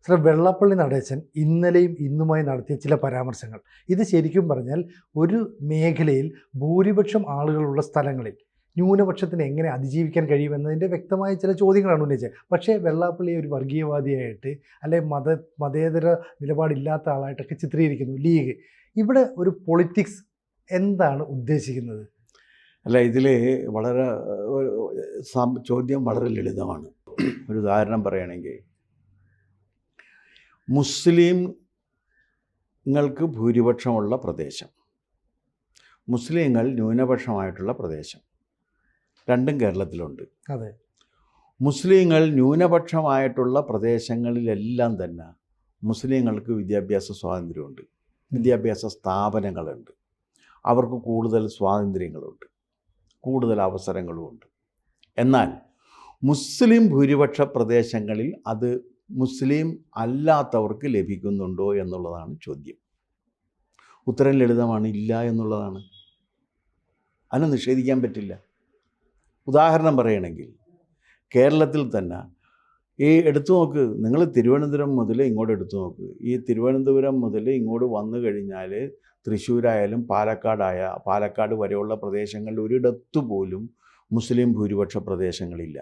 ശ്രീ വെള്ളാപ്പള്ളി നടേശൻ ഇന്നലെയും ഇന്നുമായി നടത്തിയ ചില പരാമർശങ്ങൾ, ഇത് ശരിക്കും പറഞ്ഞാൽ ഒരു മേഖലയിൽ ഭൂരിപക്ഷം ആളുകളുള്ള സ്ഥലങ്ങളിൽ ന്യൂനപക്ഷത്തിന് എങ്ങനെ അതിജീവിക്കാൻ കഴിയുമെന്നതിൻ്റെ വ്യക്തമായ ചില ചോദ്യങ്ങളാണ് ഉന്നയിച്ചത്. പക്ഷേ വെള്ളാപ്പള്ളിയെ ഒരു വർഗീയവാദിയായിട്ട് അല്ലെങ്കിൽ മതേതര നിലപാടില്ലാത്ത ആളായിട്ടൊക്കെ ചിത്രീകരിക്കുന്നു ലീഗ്. ഇവിടെ ഒരു പൊളിറ്റിക്സ് എന്താണ് ഉദ്ദേശിക്കുന്നത്? അല്ല, ഇതിൽ വളരെ ചോദ്യം വളരെ ലളിതമാണ്. ഒരു ഉദാഹരണം പറയുകയാണെങ്കിൽ, മുസ്ലിങ്ങൾക്ക് ഭൂരിപക്ഷമുള്ള പ്രദേശം, മുസ്ലിങ്ങൾ ന്യൂനപക്ഷമായിട്ടുള്ള പ്രദേശം, രണ്ടും കേരളത്തിലുണ്ട്. അതെ. മുസ്ലിങ്ങൾ ന്യൂനപക്ഷമായിട്ടുള്ള പ്രദേശങ്ങളിലെല്ലാം തന്നെ മുസ്ലിങ്ങൾക്ക് വിദ്യാഭ്യാസ സ്വാതന്ത്ര്യമുണ്ട്, വിദ്യാഭ്യാസ സ്ഥാപനങ്ങളുണ്ട്, അവർക്ക് കൂടുതൽ സ്വാതന്ത്ര്യങ്ങളുണ്ട്, കൂടുതൽ അവസരങ്ങളുമുണ്ട്. എന്നാൽ മുസ്ലിം ഭൂരിപക്ഷ പ്രദേശങ്ങളിൽ അത് മുസ്ലിം അല്ലാത്തവർക്ക് ലഭിക്കുന്നുണ്ടോ എന്നുള്ളതാണ് ചോദ്യം. ഉത്തരം ലളിതമാണ്, ഇല്ല എന്നുള്ളതാണ്. അതിനെ നിഷേധിക്കാൻ പറ്റില്ല. ഉദാഹരണം പറയുകയാണെങ്കിൽ, കേരളത്തിൽ തന്നെ എടുത്തു നോക്ക്, നിങ്ങൾ തിരുവനന്തപുരം മുതൽ ഇങ്ങോട്ട് എടുത്തു നോക്ക്. ഈ തിരുവനന്തപുരം മുതൽ ഇങ്ങോട്ട് വന്നു കഴിഞ്ഞാൽ തൃശ്ശൂരായാലും പാലക്കാട് വരെയുള്ള പ്രദേശങ്ങളിൽ ഒരിടത്തു പോലും മുസ്ലിം ഭൂരിപക്ഷ പ്രദേശങ്ങളില്ല.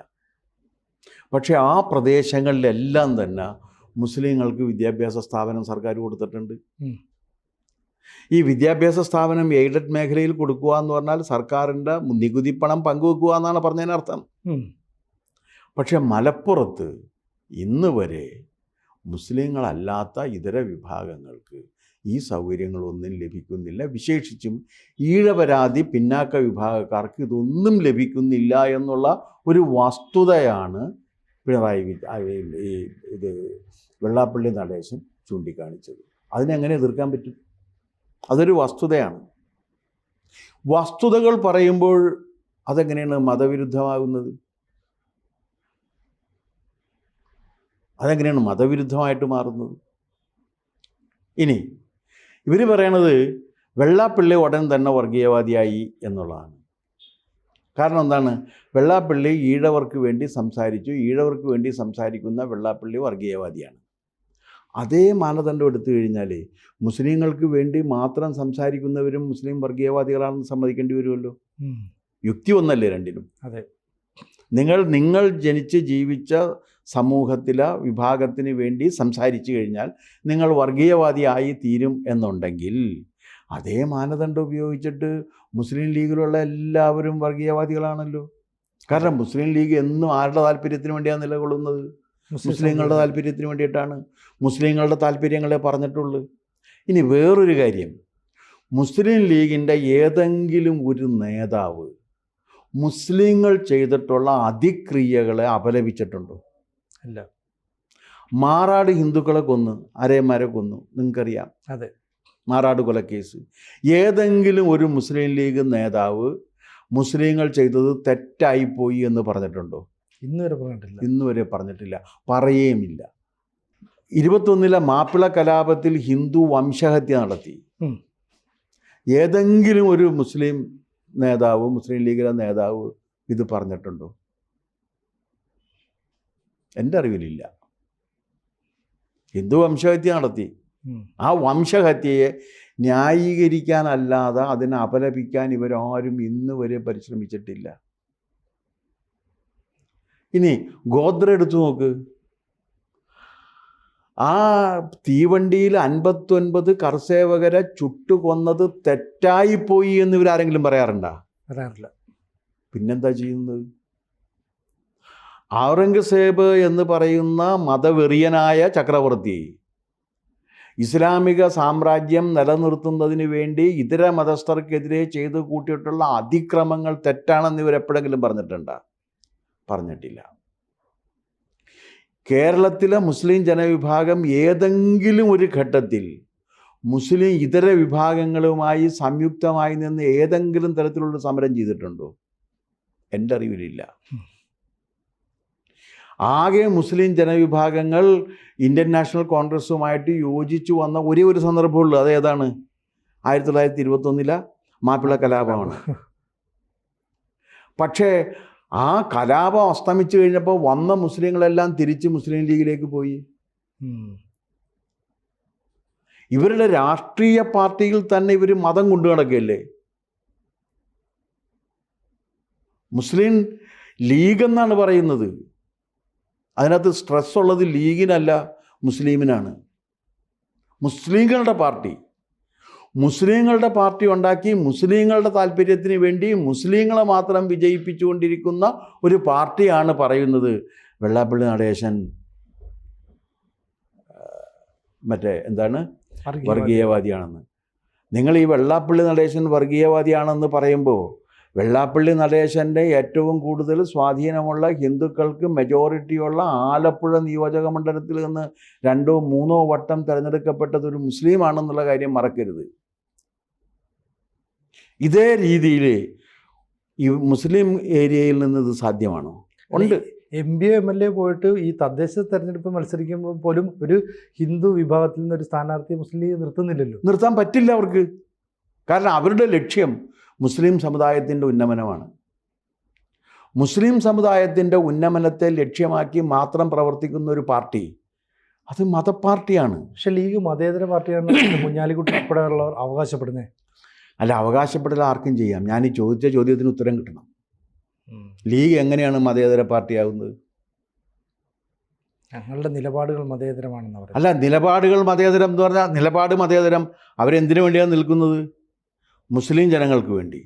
പക്ഷേ ആ പ്രദേശങ്ങളിലെല്ലാം തന്നെ മുസ്ലിങ്ങൾക്ക് വിദ്യാഭ്യാസ സ്ഥാപനം സർക്കാർ കൊടുത്തിട്ടുണ്ട്. ഈ വിദ്യാഭ്യാസ സ്ഥാപനം എയ്ഡഡ് മേഖലയിൽ കൊടുക്കുക എന്ന് പറഞ്ഞാൽ സർക്കാരിൻ്റെ നികുതി പണം പങ്കുവെക്കുക എന്നാണ് പറഞ്ഞതിനർത്ഥം. പക്ഷെ മലപ്പുറത്ത് ഇന്ന് വരെ മുസ്ലിങ്ങളല്ലാത്ത ഇതര വിഭാഗങ്ങൾക്ക് ഈ സൗകര്യങ്ങളൊന്നും ലഭിക്കുന്നില്ല. വിശേഷിച്ചും ഈഴവരാതി പിന്നാക്ക വിഭാഗക്കാർക്ക് ഇതൊന്നും ലഭിക്കുന്നില്ല എന്നുള്ള ഒരു വസ്തുതയാണ് വെള്ളാപ്പള്ളി നടേശൻ ചൂണ്ടിക്കാണിച്ചത്. അതിനെങ്ങനെ എതിർക്കാൻ പറ്റും? അതൊരു വസ്തുതയാണ്. വസ്തുതകൾ പറയുമ്പോൾ അതെങ്ങനെയാണ് മതവിരുദ്ധമാകുന്നത്? അതെങ്ങനെയാണ് മതവിരുദ്ധമായിട്ട് മാറുന്നത്? ഇനി ഇവർ പറയണത് വെള്ളാപ്പള്ളി ഉടൻ തന്നെ വർഗീയവാദിയായി എന്നുള്ളതാണ്. കാരണം എന്താണ്? വെള്ളാപ്പള്ളി ഈഴവർക്ക് വേണ്ടി സംസാരിച്ചു, ഈഴവർക്ക് വേണ്ടി സംസാരിക്കുന്ന വെള്ളാപ്പള്ളി വർഗീയവാദിയാണ്. അതേ മാനദണ്ഡം എടുത്തു കഴിഞ്ഞാൽ മുസ്ലിങ്ങൾക്ക് വേണ്ടി മാത്രം സംസാരിക്കുന്നവരും മുസ്ലിം വർഗീയവാദികളാണെന്ന് സമ്മതിക്കേണ്ടി വരുമല്ലോ. യുക്തി ഒന്നല്ലേ രണ്ടിനും? അതെ. നിങ്ങൾ ജനിച്ച് ജീവിച്ച സമൂഹത്തിലെ വിഭാഗത്തിന് വേണ്ടി സംസാരിച്ചു കഴിഞ്ഞാൽ നിങ്ങൾ വർഗീയവാദിയായി തീരും എന്നുണ്ടെങ്കിൽ അതേ മാനദണ്ഡം ഉപയോഗിച്ചിട്ട് മുസ്ലിം ലീഗിലുള്ള എല്ലാവരും വർഗീയവാദികളാണല്ലോ. കാരണം മുസ്ലിം ലീഗ് എന്നും ആരുടെ താല്പര്യത്തിന് വേണ്ടിയാണ് നിലകൊള്ളുന്നത്? മുസ്ലിങ്ങളുടെ താല്പര്യത്തിന് വേണ്ടിയിട്ടാണ്. മുസ്ലിങ്ങളുടെ താല്പര്യങ്ങളെ പറഞ്ഞിട്ടുള്ളൂ. ഇനി വേറൊരു കാര്യം, മുസ്ലിം ലീഗിൻ്റെ ഏതെങ്കിലും ഒരു നേതാവ് മുസ്ലിങ്ങൾ ചെയ്തിട്ടുള്ള അതിക്രിയകളെ അപലപിച്ചിട്ടുണ്ടോ? ഇല്ല. മാറാട് ഹിന്ദുക്കളെ കൊന്നു, അരേമാരെ കൊന്നു, നിങ്ങൾക്കറിയാം. അതെ. മാറാട് കൊലക്കേസ്. ഏതെങ്കിലും ഒരു മുസ്ലിം ലീഗ് നേതാവ് മുസ്ലിങ്ങൾ ചെയ്തത് തെറ്റായിപ്പോയി എന്ന് പറഞ്ഞിട്ടുണ്ടോ? ഇന്നുവരെ പറഞ്ഞിട്ടില്ല, പറയുകയുമില്ല. 21 മാപ്പിള കലാപത്തിൽ ഹിന്ദു വംശഹത്യ നടത്തി. ഏതെങ്കിലും ഒരു മുസ്ലിം നേതാവ്, മുസ്ലിം ലീഗിലെ നേതാവ് ഇത് പറഞ്ഞിട്ടുണ്ടോ? എൻ്റെ അറിവിലില്ല. ഹിന്ദു വംശഹത്യ നടത്തി. ആ വംശഹത്യയെ ന്യായീകരിക്കാനല്ലാതെ അതിനെ അപലപിക്കാൻ ഇവരാരും ഇന്ന് വരെ പരിശ്രമിച്ചിട്ടില്ല. ഇനി ഗോത്ര എടുത്തു നോക്ക്. ആ തീവണ്ടിയിൽ 59 കർസേവകരെ ചുട്ടുകൊന്നത് തെറ്റായിപ്പോയി എന്ന് ഇവരാരെങ്കിലും പറയാറുണ്ടോ? പറയാറില്ല. പിന്നെന്താ ചെയ്യുന്നത്? ഔറംഗസേബ് എന്ന് പറയുന്ന മതവെറിയനായ ചക്രവർത്തി ഇസ്ലാമിക സാമ്രാജ്യം നിലനിർത്തുന്നതിന് വേണ്ടി ഇതര മതസ്ഥർക്കെതിരെ ചെയ്തു കൂട്ടിയിട്ടുള്ള അതിക്രമങ്ങൾ തെറ്റാണെന്ന് ഇവരെപ്പോഴെങ്കിലും പറഞ്ഞിട്ടുണ്ടോ? പറഞ്ഞിട്ടില്ല. കേരളത്തിലെ മുസ്ലിം ജനവിഭാഗം ഏതെങ്കിലും ഒരു ഘട്ടത്തിൽ മുസ്ലിം ഇതര വിഭാഗങ്ങളുമായി സംയുക്തമായി നിന്ന് ഏതെങ്കിലും തരത്തിലുള്ള സമരം ചെയ്തിട്ടുണ്ടോ? എൻ്റെ അറിവിലില്ല. ആകെ മുസ്ലിം ജനവിഭാഗങ്ങൾ ഇന്ത്യൻ നാഷണൽ കോൺഗ്രസുമായിട്ട് യോജിച്ചു വന്ന ഒരേ ഒരു സന്ദർഭമുള്ളൂ. അതേതാണ്? 1921 മാപ്പിള കലാപമാണ്. പക്ഷേ ആ കലാപം അസ്തമിച്ചു കഴിഞ്ഞപ്പോൾ വന്ന മുസ്ലിങ്ങളെല്ലാം തിരിച്ച് മുസ്ലിം ലീഗിലേക്ക് പോയി. ഇവരുടെ രാഷ്ട്രീയ പാർട്ടിയിൽ തന്നെ ഇവർ മതം കൊണ്ടു നടക്കുകയല്ലേ. മുസ്ലിം ലീഗ് എന്നാണ് പറയുന്നത്. അതിനകത്ത് സ്ട്രെസ് ഉള്ളത് ലീഗിനല്ല, മുസ്ലിമിനാണ്. മുസ്ലിങ്ങളുടെ പാർട്ടി ഉണ്ടാക്കി മുസ്ലിങ്ങളുടെ താല്പര്യത്തിന് വേണ്ടി മുസ്ലിങ്ങളെ മാത്രം വിജയിപ്പിച്ചുകൊണ്ടിരിക്കുന്ന ഒരു പാർട്ടിയാണ് പറയുന്നത് വെള്ളാപ്പള്ളി നടേശൻ വർഗീയവാദിയാണെന്ന്. നിങ്ങൾ ഈ വെള്ളാപ്പള്ളി നടേശൻ വർഗീയവാദിയാണെന്ന് പറയുമ്പോൾ വെള്ളാപ്പള്ളി നടേശൻ്റെ ഏറ്റവും കൂടുതൽ സ്വാധീനമുള്ള ഹിന്ദുക്കൾക്ക് മെജോറിറ്റിയുള്ള ആലപ്പുഴ നിയോജക മണ്ഡലത്തിൽ നിന്ന് 2 or 3 വട്ടം തിരഞ്ഞെടുക്കപ്പെട്ടത് ഒരു മുസ്ലിം ആണെന്നുള്ള കാര്യം മറക്കരുത്. ഇതേ രീതിയിൽ ഈ മുസ്ലിം ഏരിയയിൽ നിന്ന് ഇത് സാധ്യമാണോ? ഉണ്ട്. MP MLA പോയിട്ട് ഈ തദ്ദേശ തെരഞ്ഞെടുപ്പ് മത്സരിക്കുമ്പോൾ പോലും ഒരു ഹിന്ദു വിഭാഗത്തിൽ നിന്ന് ഒരു സ്ഥാനാർത്ഥിയെ മുസ്ലിം ലീഗ് നിർത്തുന്നില്ലല്ലോ. നിർത്താൻ പറ്റില്ല അവർക്ക്. കാരണം അവരുടെ ലക്ഷ്യം മുസ്ലിം സമുദായത്തിൻ്റെ ഉന്നമനമാണ്. മുസ്ലിം സമുദായത്തിൻ്റെ ഉന്നമനത്തെ ലക്ഷ്യമാക്കി മാത്രം പ്രവർത്തിക്കുന്ന ഒരു പാർട്ടി അത് മതപാർട്ടിയാണ്. പക്ഷെ ലീഗ് മതേതര പാർട്ടിയാണ് കുഞ്ഞാലിക്കുട്ടി ഉൾപ്പെടെയുള്ളവർ അവകാശപ്പെടുന്നത്. അല്ല, അവകാശപ്പെടൽ ആർക്കും ചെയ്യാം. ഞാൻ ഈ ചോദിച്ച ചോദ്യത്തിന് ഉത്തരം കിട്ടണം. ലീഗ് എങ്ങനെയാണ് മതേതര പാർട്ടിയാകുന്നത്? ഞങ്ങളുടെ നിലപാടുകൾ മതേതരമാണെന്ന് പറയുന്നത്. അല്ല, നിലപാടുകൾ മതേതരം എന്ന് പറഞ്ഞാൽ നിലപാട് മതേതരം. അവരെന്തിനു വേണ്ടിയാണ് നിൽക്കുന്നത്? മുസ്ലിം ജനങ്ങൾക്ക് വേണ്ടി,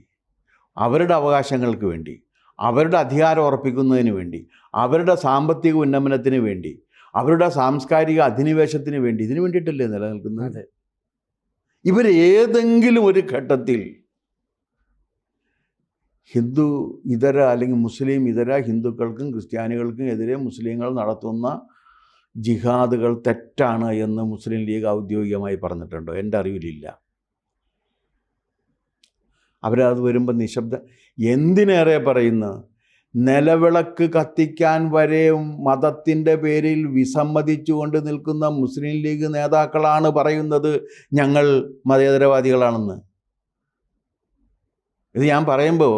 അവരുടെ അവകാശങ്ങൾക്ക് വേണ്ടി, അവരുടെ അധികാരം ഉറപ്പിക്കുന്നതിന് വേണ്ടി, അവരുടെ സാമ്പത്തിക ഉന്നമനത്തിന് വേണ്ടി, അവരുടെ സാംസ്കാരിക അധിനിവേശത്തിന് വേണ്ടി, ഇതിനു വേണ്ടിയിട്ടല്ലേ നിലനിൽക്കുന്നത്? ഇവർ ഏതെങ്കിലും ഒരു ഘട്ടത്തിൽ ഹിന്ദു ഇതര അല്ലെങ്കിൽ മുസ്ലിം ഇതര ഹിന്ദുക്കൾക്കും ക്രിസ്ത്യാനികൾക്കും എതിരെ മുസ്ലിങ്ങൾ നടത്തുന്ന ജിഹാദുകൾ തെറ്റാണ് എന്ന് മുസ്ലിം ലീഗ് ഔദ്യോഗികമായി പറഞ്ഞിട്ടുണ്ടോ? എൻ്റെ അറിവിലില്ല. അവരത് വരുമ്പോൾ എന്തിനേറെ പറയുന്നു, നിലവിളക്ക് കത്തിക്കാൻ വരെ മതത്തിൻ്റെ പേരിൽ വിസമ്മതിച്ചുകൊണ്ട് നിൽക്കുന്ന മുസ്ലിം ലീഗ് നേതാക്കളാണ് പറയുന്നത് ഞങ്ങൾ മതേതരവാദികളാണെന്ന്. ഇത് ഞാൻ പറയുമ്പോൾ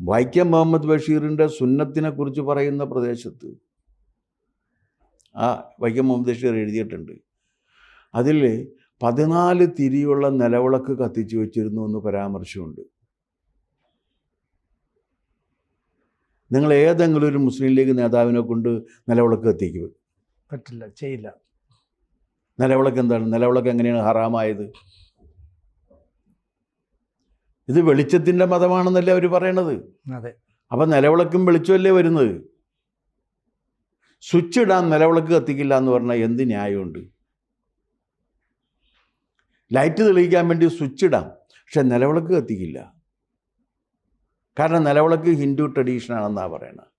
വൈക്കം മുഹമ്മദ് ബഷീറിൻ്റെ സുന്നത്തിനെ കുറിച്ച് പറയുന്ന പ്രദേശത്ത് വൈക്കം മുഹമ്മദ് ബഷീർ എഴുതിയിട്ടുണ്ട്. അതിൽ 14 തിരിയുള്ള നിലവിളക്ക് കത്തിച്ചു വെച്ചിരുന്നു എന്ന് പരാമർശമുണ്ട്. നിങ്ങൾ ഏതെങ്കിലും ഒരു മുസ്ലിം ലീഗ് നേതാവിനെ കൊണ്ട് നിലവിളക്ക് കത്തിക്കുക പറ്റില്ല, ചെയ്യില്ല. നിലവിളക്ക് എന്താണ്? നിലവിളക്ക് എങ്ങനെയാണ് ഹറാമായത്? ഇത് വെളിച്ചത്തിൻ്റെ മതമാണെന്നല്ലേ അവർ പറയണത്. അതെ. അപ്പം നിലവിളക്കും വെളിച്ചമല്ലേ വരുന്നത്. സ്വിച്ച് ഇടാൻ നിലവിളക്ക് കത്തിക്കില്ല എന്ന് പറഞ്ഞാൽ എന്ത് ന്യായമുണ്ട്? ലൈറ്റ് തെളിയിക്കാൻ വേണ്ടി സ്വിച്ച് ഇടാം, പക്ഷെ നിലവിളക്ക് കത്തിക്കില്ല. കാരണം നിലവിളക്ക് ഹിന്ദു ട്രഡീഷനാണെന്നാണ് പറയണത്.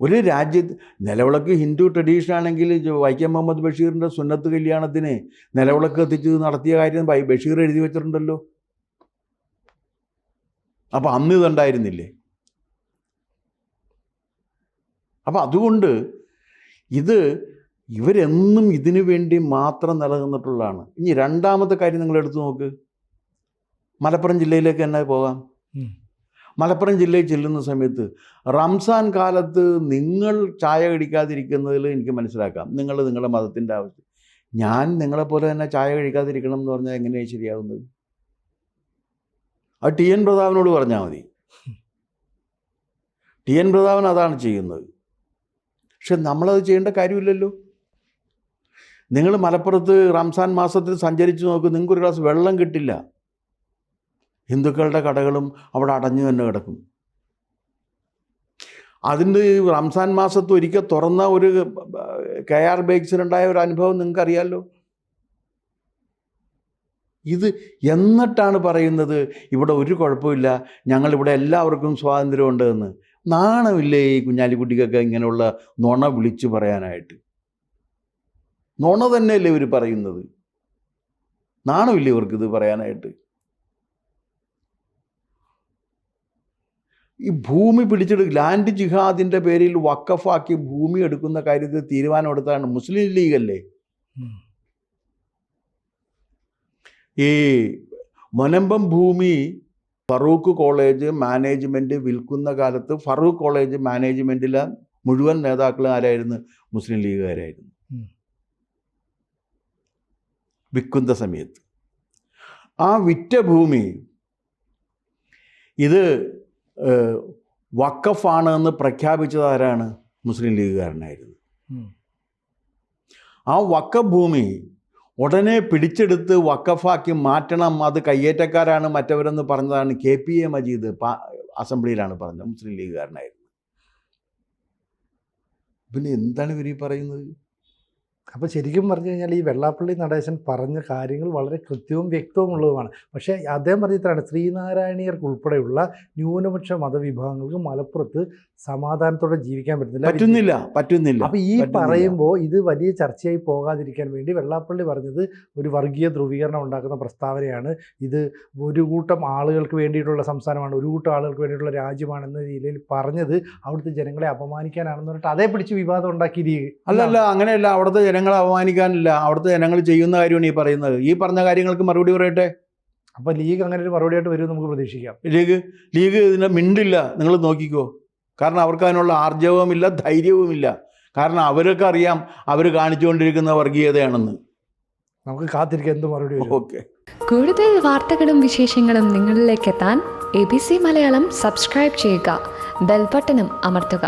ഒരു രാജ്യത്ത് നിലവിളക്ക് ഹിന്ദു ട്രഡീഷനാണെങ്കിൽ വൈക്കം മുഹമ്മദ് ബഷീറിൻ്റെ സുന്നത്ത് കല്യാണത്തിന് നിലവിളക്ക് കത്തിച്ച് നടത്തിയ കാര്യം ബഷീർ എഴുതി വെച്ചിട്ടുണ്ടല്ലോ. അപ്പം അന്ന് ഇതുണ്ടായിരുന്നില്ലേ? അപ്പം അതുകൊണ്ട് ഇവരെന്നും ഇതിനു വേണ്ടി മാത്രം നിലനിന്നിട്ടുള്ളതാണ്. ഇനി രണ്ടാമത്തെ കാര്യം നിങ്ങൾ എടുത്തു നോക്ക്. മലപ്പുറം ജില്ലയിലേക്ക് തന്നെ പോകാം. മലപ്പുറം ജില്ലയിൽ ചെല്ലുന്ന സമയത്ത് റംസാൻ കാലത്ത് നിങ്ങൾ ചായ കഴിക്കാതിരിക്കുന്നതിൽ എനിക്ക് മനസ്സിലാക്കാം. നിങ്ങളുടെ മതത്തിൻ്റെ ആവശ്യം. ഞാൻ നിങ്ങളെപ്പോലെ തന്നെ ചായ കഴിക്കാതിരിക്കണം എന്ന് പറഞ്ഞാൽ എങ്ങനെയാണ് ശരിയാവുന്നത്? അത് TN പ്രതാപനോട് പറഞ്ഞാൽ മതി. TN പ്രതാപൻ അതാണ് ചെയ്യുന്നത്. പക്ഷെ നമ്മളത് ചെയ്യേണ്ട കാര്യമില്ലല്ലോ. നിങ്ങൾ മലപ്പുറത്ത് റംസാൻ മാസത്തിൽ സഞ്ചരിച്ച് നോക്ക്, നിങ്ങൾക്കൊരു ഗ്ലാസ് വെള്ളം കിട്ടില്ല. ഹിന്ദുക്കളുടെ കടകളും അവിടെ അടഞ്ഞു തന്നെ കിടക്കും. അതിൻ്റെ റംസാൻ മാസത്ത് ഒരിക്കൽ തുറന്ന ഒരു KR ബേക്സിനുണ്ടായ ഒരു അനുഭവം നിങ്ങൾക്കറിയാമല്ലോ. ഇത് എന്നിട്ടാണ് പറയുന്നത് ഇവിടെ ഒരു കുഴപ്പമില്ല, ഞങ്ങളിവിടെ എല്ലാവർക്കും സ്വാതന്ത്ര്യമുണ്ട് എന്ന്. നാണമില്ലേ ഈ കുഞ്ഞാലിക്കുട്ടിക്കൊക്കെ ഇങ്ങനെയുള്ള നുണ വിളിച്ചു പറയാനായിട്ട്? നുണ തന്നെയല്ലേ ഇവർ പറയുന്നത്? നാണമില്ലേ ഇവർക്കിത് പറയാനായിട്ട്? ഈ ഭൂമി പിടിച്ചെടുക്കുക, ലാൻഡ് ജിഹാദിൻ്റെ പേരിൽ വഖഫാക്കി ഭൂമി എടുക്കുന്ന കാര്യത്തിൽ തീരുമാനമെടുത്താണ് മുസ്ലിം ലീഗല്ലേ. ഈ മുനമ്പം ഭൂമി ഫറൂഖ് കോളേജ് മാനേജ്മെൻറ്റ് വിൽക്കുന്ന കാലത്ത് ഫറൂഖ് കോളേജ് മാനേജ്മെൻറ്റിലെ മുഴുവൻ നേതാക്കളും ആരായിരുന്നു? മുസ്ലിം ലീഗുകാരായിരുന്നു. വിൽക്കുന്ന സമയത്ത് ആ വിറ്റ ഭൂമി ഇത് വഖഫാണ് എന്ന് പ്രഖ്യാപിച്ചത് ആരാണ്? മുസ്ലിം ലീഗുകാരനായിരുന്നു. ആ വഖഫ് ഭൂമി ഉടനെ പിടിച്ചെടുത്ത് വഖഫാക്കി മാറ്റണം, അത് കയ്യേറ്റക്കാരാണ് മറ്റവരെന്ന് പറഞ്ഞതാണ് KPA മജീദ് അസംബ്ലിയിലാണ് പറഞ്ഞത്. മുസ്ലിം ലീഗുകാരനായിരുന്നു. പിന്നെ എന്താണ് ഇവർ ഈ പറയുന്നത്? അപ്പോൾ ശരിക്കും പറഞ്ഞു കഴിഞ്ഞാൽ ഈ വെള്ളാപ്പള്ളി നടേശൻ പറഞ്ഞ കാര്യങ്ങൾ വളരെ കൃത്യവും വ്യക്തവും ഉള്ളതുമാണ്. പക്ഷേ അദ്ദേഹം പറഞ്ഞിട്ടാണ് ശ്രീനാരായണീയർക്ക് ഉൾപ്പെടെയുള്ള ന്യൂനപക്ഷ മതവിഭാഗങ്ങൾക്ക് മലപ്പുറത്ത് സമാധാനത്തോടെ ജീവിക്കാൻ പറ്റുന്നില്ല. അപ്പോൾ ഈ പറയുമ്പോൾ ഇത് വലിയ ചർച്ചയായി പോകാതിരിക്കാൻ വേണ്ടി വെള്ളാപ്പള്ളി പറഞ്ഞത് ഒരു വർഗീയ ധ്രുവീകരണം ഉണ്ടാക്കുന്ന പ്രസ്താവനയാണ്, ഇത് ഒരു കൂട്ടം ആളുകൾക്ക് വേണ്ടിയിട്ടുള്ള സംസ്ഥാനമാണ്, ഒരു കൂട്ടം ആളുകൾക്ക് വേണ്ടിയിട്ടുള്ള രാജ്യമാണെന്ന രീതിയിൽ പറഞ്ഞത് അവിടുത്തെ ജനങ്ങളെ അപമാനിക്കാനാണെന്ന് പറഞ്ഞിട്ട് അതേ പിടിച്ച് വിവാദം ഉണ്ടാക്കിയിരിക്കുക. അല്ലല്ല, അങ്ങനെയല്ല. അവിടുത്തെ ജനങ്ങളെ അപമാനിക്കാനില്ല, അവിടുത്തെ ജനങ്ങൾ ചെയ്യുന്ന കാര്യമാണ് ഈ പറയുന്നത്. ഈ പറഞ്ഞ കാര്യങ്ങൾക്ക് മറുപടി പറയട്ടെ. അപ്പോൾ ലീഗ് അങ്ങനെ ഒരു മറുപടിയായിട്ട് വരും നമുക്ക് പ്രതീക്ഷിക്കാം. ലീഗ് ഇതിനെ മിണ്ടില്ല, നിങ്ങൾ നോക്കിക്കോ. കാരണം അവർക്ക് അതിനുള്ള ആർജവമില്ല, ധൈര്യവുമില്ല. കാരണം അവർക്ക് അറിയാം അവർ കാണിച്ചുകൊണ്ടിരിക്കുന്ന വർഗീയതയാണെന്ന്. നമുക്ക് കാത്തിരിക്കാം എന്ത് മറുപടി വരും. ഓക്കെ. കൂടുതൽ വാർത്തകളും വിശേഷങ്ങളും നിങ്ങളിലേക്ക് എത്താൻ ABC മലയാളം സബ്സ്ക്രൈബ് ചെയ്യുക, ബെൽ ബട്ടണും അമർത്തുക.